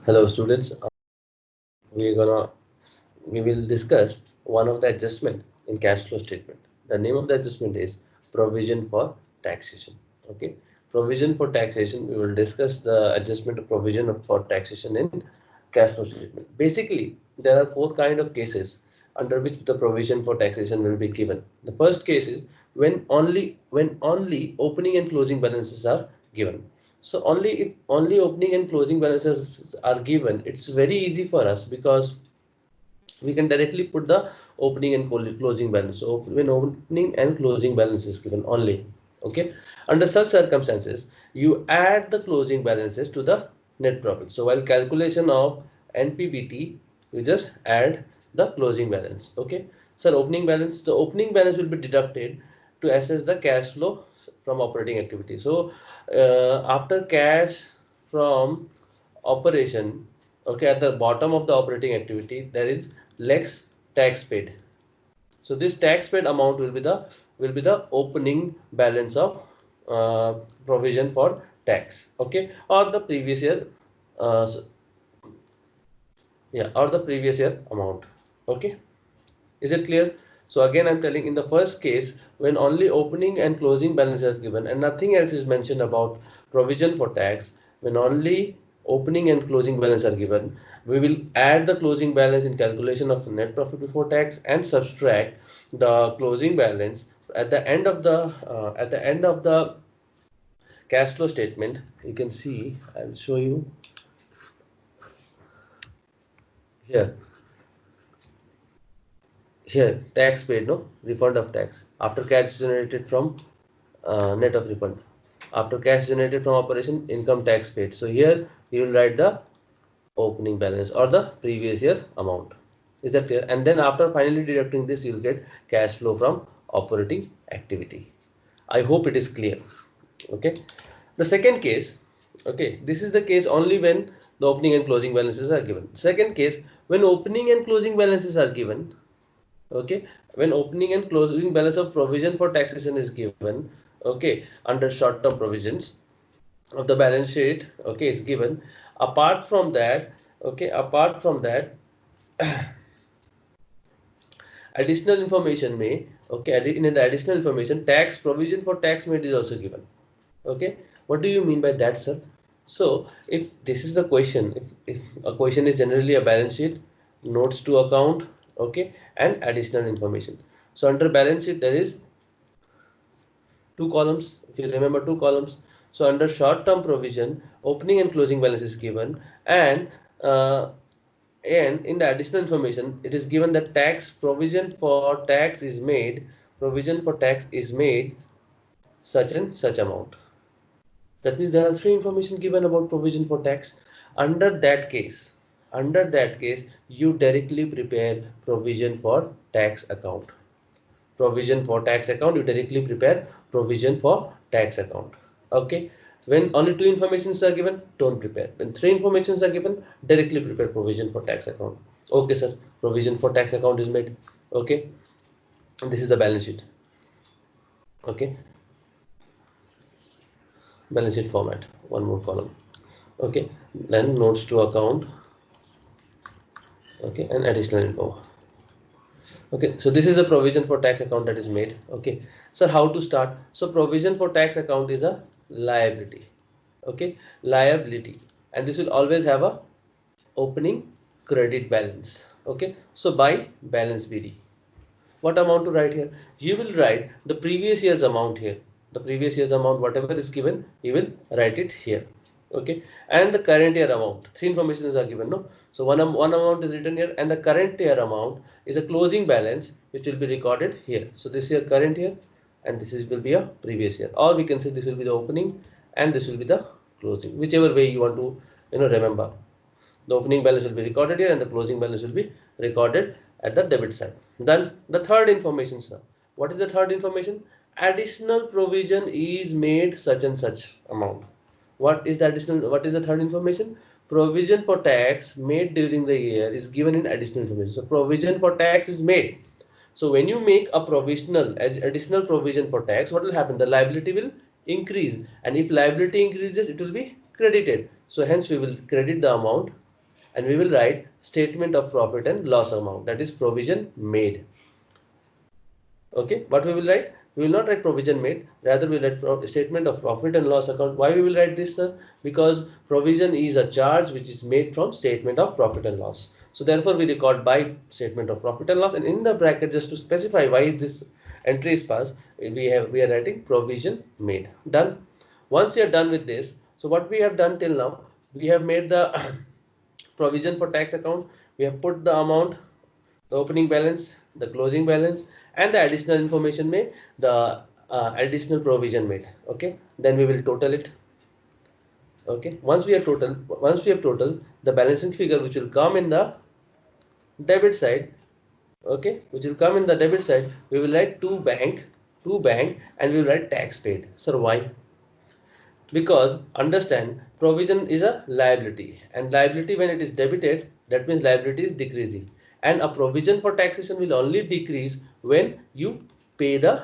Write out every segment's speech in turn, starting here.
Hello students, we're gonna we will discuss one of the adjustment in cash flow statement. The name of the adjustment is provision for taxation. Okay, provision for taxation. We will discuss the adjustment of provision for taxation in cash flow statement. Basically, there are four kind of cases under which the provision for taxation will be given. The first case is when only opening and closing balances are given. So only if only opening and closing balances are given, it's very easy for us because we can directly put the opening and closing balance. So when opening and closing balance is given only, okay. Under such circumstances, you add the closing balances to the net profit. So while calculation of NPBT, you just add the closing balance. Okay. So opening balance, the opening balance will be deducted to assess the cash flow from operating activity. So after cash from operation, okay, at the bottom of the operating activity there is less tax paid. So this tax paid amount will be the opening balance of uh, provision for tax, okay, or the previous year, uh, yeah, or the previous year amount. Okay, is it clear? So again, I'm telling, in the first case, when only opening and closing balance is given and nothing else is mentioned about provision for tax, when only opening and closing balance are given, we will add the closing balance in calculation of net profit before tax and subtract the closing balance at the end of the cash flow statement. You can see, I'll show you here. Here, tax paid, no, refund of tax after cash generated from net of refund. After cash generated from operation, income tax paid. So here you will write the opening balance or the previous year amount. Is that clear? And then after finally deducting this, you will get cash flow from operating activity. I hope it is clear. Okay. The second case, okay, this is the case only when the opening and closing balances are given. Second case, when opening and closing balances are given, okay, when opening and closing balance of provision for taxation is given, okay, under short term provisions of the balance sheet, okay, is given. Apart from that, okay, apart from that, additional information may, okay, in the additional information, tax provision for tax made is also given. Okay, what do you mean by that, sir? So if this is the question, if a question is generally a balance sheet, notes to account, okay, and additional information. So under balance sheet there is two columns, if you remember, two columns. So under short term provision, opening and closing balance is given, and uh, and in the additional information it is given that tax provision for tax is made, provision for tax is made such and such amount. That means there are three information given about provision for tax. Under that case, under that case, you directly prepare provision for tax account. Provision for tax account, you directly prepare provision for tax account. Okay. When only two informations are given, don't prepare. When three informations are given, directly prepare provision for tax account. Okay, sir. Provision for tax account is made. Okay. And this is the balance sheet. Okay. Balance sheet format. One more column. Okay. Then notes to account. Okay. And additional info. Okay, so this is a provision for tax account that is made. Okay, so how to start? So provision for tax account is a liability. Okay, liability, and this will always have a opening credit balance. Okay, so by balance BD, what amount to write here? You will write the previous year's amount here. The previous year's amount, whatever is given, you will write it here. Okay, and the current year amount. Three informations are given, no? So one amount is written here, and the current year amount is a closing balance which will be recorded here. So this year current year, and this is will be a previous year, or we can say this will be the opening and this will be the closing, whichever way you want to remember. The opening balance will be recorded here and the closing balance will be recorded at the debit side. Then the third information, sir. What is the third information? Additional provision is made such and such amount. What is the additional? What is the third information? Provision for tax made during the year is given in additional information. So provision for tax is made. So when you make a provisional additional provision for tax, what will happen? The liability will increase, and if liability increases, it will be credited. So hence we will credit the amount and we will write statement of profit and loss amount, that is provision made. Okay, what we will write? We will not write provision made, rather we will write statement of profit and loss account. Why we will write this, sir? Because provision is a charge which is made from statement of profit and loss. So therefore we record by statement of profit and loss, and in the bracket, just to specify why is this entry is passed, we are writing provision made. Done. Once you are done with this, so what we have done till now, we have made the provision for tax account. We have put the amount, the opening balance, the closing balance, and the additional information made, the additional provision made. Okay, then we will total it. Okay, once we have total, the balancing figure which will come in the debit side, okay, which will come in the debit side, we will write to bank, and we will write tax paid. Sir, why? Because understand, provision is a liability, and liability when it is debited, that means liability is decreasing, and a provision for taxation will only decrease when you pay the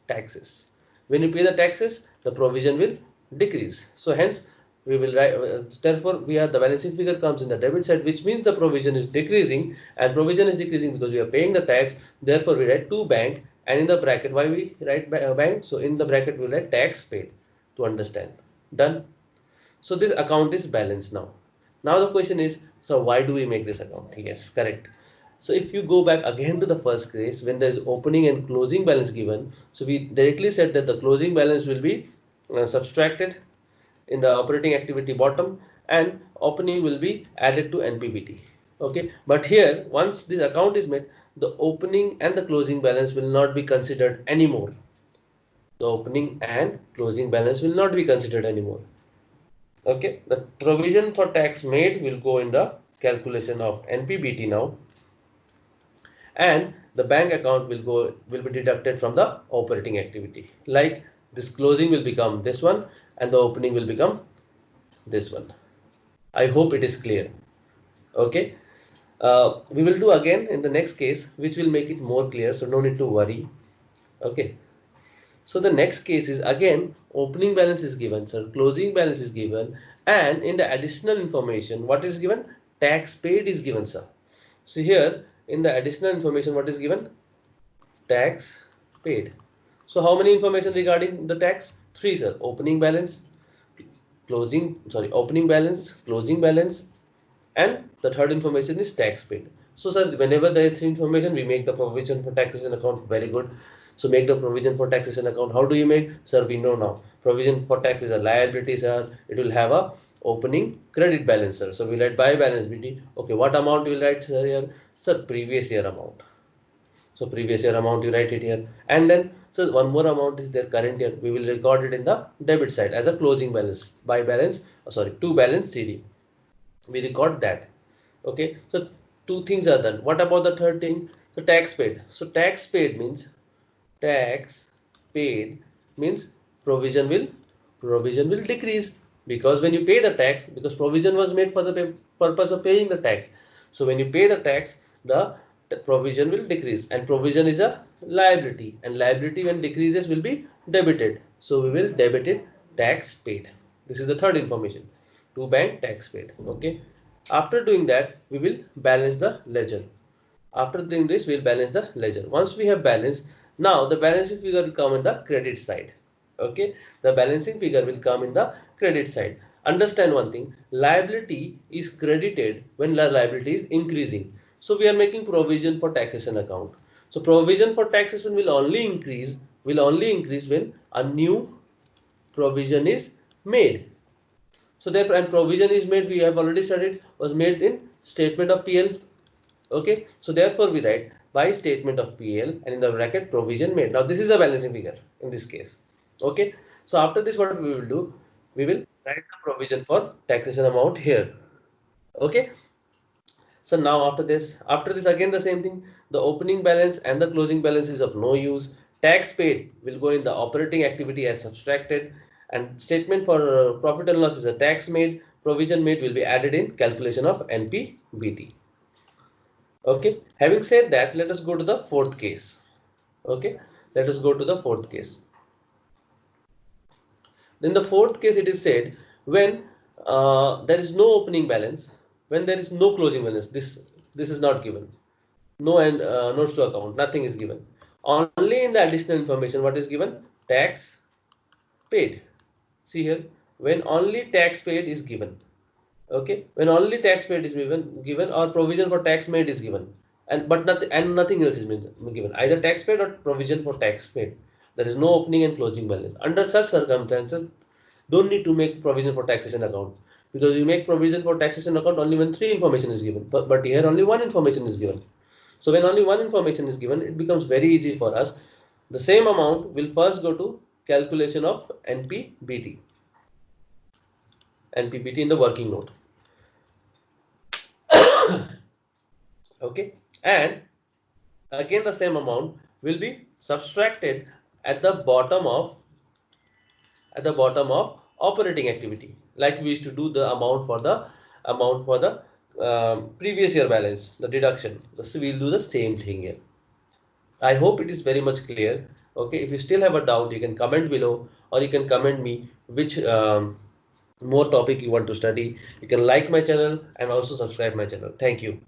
taxes. When you pay the taxes, the provision will decrease. So hence we will write, therefore we have the balancing figure comes in the debit side, which means the provision is decreasing, and provision is decreasing because we are paying the tax. Therefore we write to bank, and in the bracket, why we write bank? So in the bracket we will write tax paid, to understand. Done. So this account is balanced now. Now the question is, so why do we make this account? Yes, correct. So if you go back again to the first case, when there is opening and closing balance given, so we directly said that the closing balance will be subtracted in the operating activity bottom, and opening will be added to NPBT. Okay, but here once this account is made, the opening and the closing balance will not be considered anymore. The opening and closing balance will not be considered anymore. Okay, the provision for tax made will go in the calculation of NPBT now, and the bank account will be deducted from the operating activity. Like this closing will become this one, and the opening will become this one. I hope it is clear. Okay, we will do again in the next case, which will make it more clear, so no need to worry. Okay, so the next case is again opening balance is given, sir, closing balance is given, and in the additional information, what is given? Tax paid is given, sir. So here in the additional information, what is given? Tax paid. So how many information regarding the tax? Three, sir. Opening balance, opening balance, closing balance, and the third information is tax paid. So sir, whenever there is information, we make the provision for taxation account. Very good. So make the provision for taxation account. How do you make? Sir, we know now. Provision for tax is a liability, sir. It will have a opening credit balance, sir. So we write by balance BT. Okay, what amount you will write, sir, here? Sir, previous year amount. So previous year amount you write it here, and then so one more amount is there, current year. We will record it in the debit side as a closing balance by balance. To balance CD. We record that. Okay, so two things are done. What about the third thing? So tax paid. So tax paid means provision will decrease, because when you pay the tax, because provision was made for the purpose of paying the tax. So when you pay the tax, the provision will decrease, and provision is a liability, and liability when decreases will be debited. So we will debit it, tax paid. This is the third information. To bank, tax paid. Okay. After doing that, we will balance the ledger. After doing this, we'll balance the ledger. Once we have balanced, now the balancing figure will come in the credit side. Okay, the balancing figure will come in the credit side. Understand one thing, liability is credited when the liability is increasing. So we are making provision for taxation account. So provision for taxation will only increase when a new provision is made. So therefore, and provision is made, we have already studied, was made in statement of PL. Okay, so therefore we write by statement of PL, and in the bracket provision made. Now this is a balancing figure in this case. Okay, so after this, what we will do, we will write the provision for taxation amount here. Okay, so now after this again the same thing, the opening balance and the closing balance is of no use. Tax paid will go in the operating activity as subtracted, and statement for profit and loss is a tax made, provision made will be added in calculation of NPBT. Okay, having said that, let us go to the fourth case. Okay, let us go to the fourth case. In the fourth case, it is said when there is no opening balance, when there is no closing balance. This is not given. No and notes to account. Nothing is given. Only in the additional information, what is given? Tax paid. See here, when only tax paid is given. Okay, when only tax paid is given or provision for tax made is given, and nothing else is given, either tax paid or provision for tax paid. There is no opening and closing balance. Under such circumstances, don't need to make provision for taxation account, because you make provision for taxation account only when three information is given, but here only one information is given. So when only one information is given, it becomes very easy for us. The same amount will first go to calculation of NPBT in the working note. Okay, and again the same amount will be subtracted at the bottom of operating activity, like we used to do the amount for the previous year balance, the deduction. So we'll do the same thing here. I hope it is very much clear. Okay, if you still have a doubt, you can comment below, or you can comment me which more topic you want to study. You can like my channel and also subscribe my channel. Thank you.